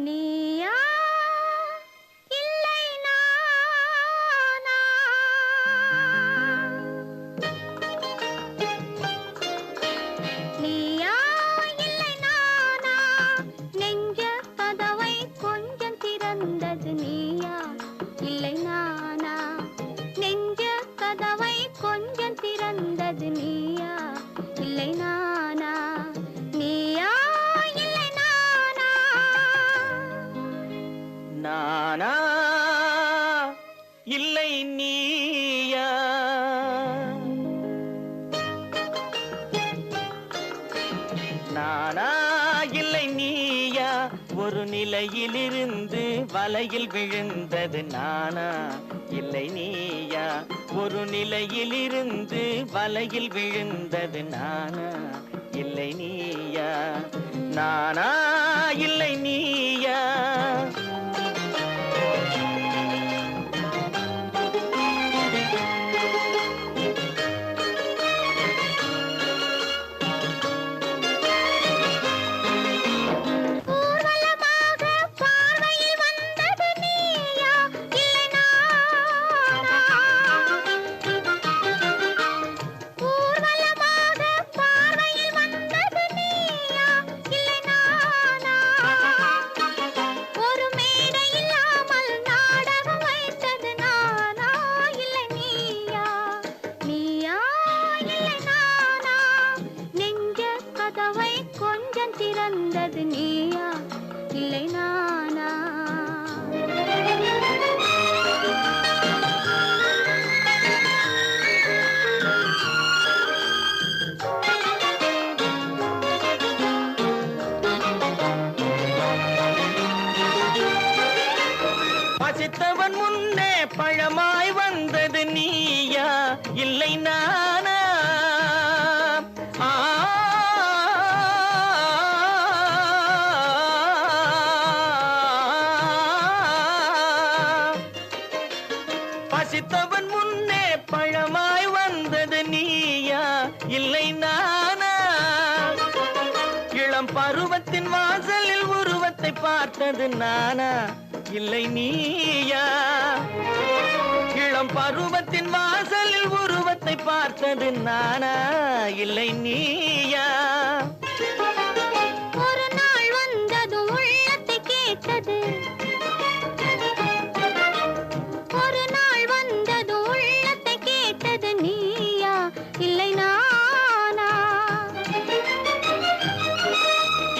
நீயா இல்லை நானா? நீயா இல்லை நானா? நெஞ்ச கதவை கொஞ்சம் திறந்தது நீயா இல்லை நானா? நெஞ்ச கதவை கொஞ்சம் திறந்தது நீயா இல்லை நானா? நீயா இல்லை நானா? நானா இல்லை நீயா? நானா இல்லை நீயா? ஒரு நிலையிலிருந்து வலையில் விழுந்தது நானா இல்லை நீயா? ஒரு நிலையிலிருந்து வலையில் விழுந்தது நானா இல்லை நீயா? நானா இல்லை நீயா? கொஞ்சம் திறந்தது நீயா இல்லை நானா? பசித்தவன் முன்னே பழமாய் வந்தது நீயா இல்லை நானா? பசித்தவன் முன்னே பழமாய் வந்தது நீயா இல்லை நானா? இளம் பருவத்தின் வாசலில் உருவத்தை பார்த்தது நானா இல்லை நீயா? இளம் பருவத்தின் வாசலில் உருவத்தை பார்த்தது நானா இல்லை நீயா? ஒரு நாள் வந்தது உள்ளத்தை கேட்டது, ஒரு நாள் வந்தது உள்ளத்தை கேட்டது நீயா இல்லை நானா?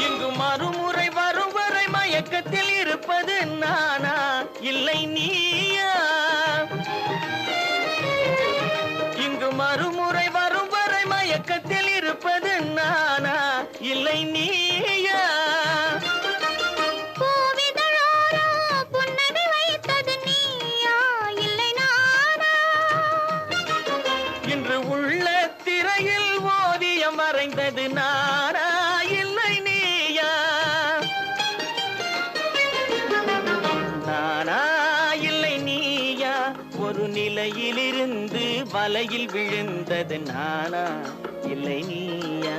இங்கு மறுமுறை வரும் வரை மயக்கத்தில் இருப்பது நானா இல்லை நீயா? இங்கு மறுமுறை வரும் வரை மயக்கத்தில் இருப்பது நானா இல்லை நீயா? புன்னகை வைத்தது நீயா இல்லை நானா? இன்று உள்ள திரையில் ஓவியம் வரைந்தது நானா இல்லை நீயா? நானா இல்லை நீயா? ஒரு நிலையிலிருந்து வலையில் விழுந்தது நானா இல்லை நீயா?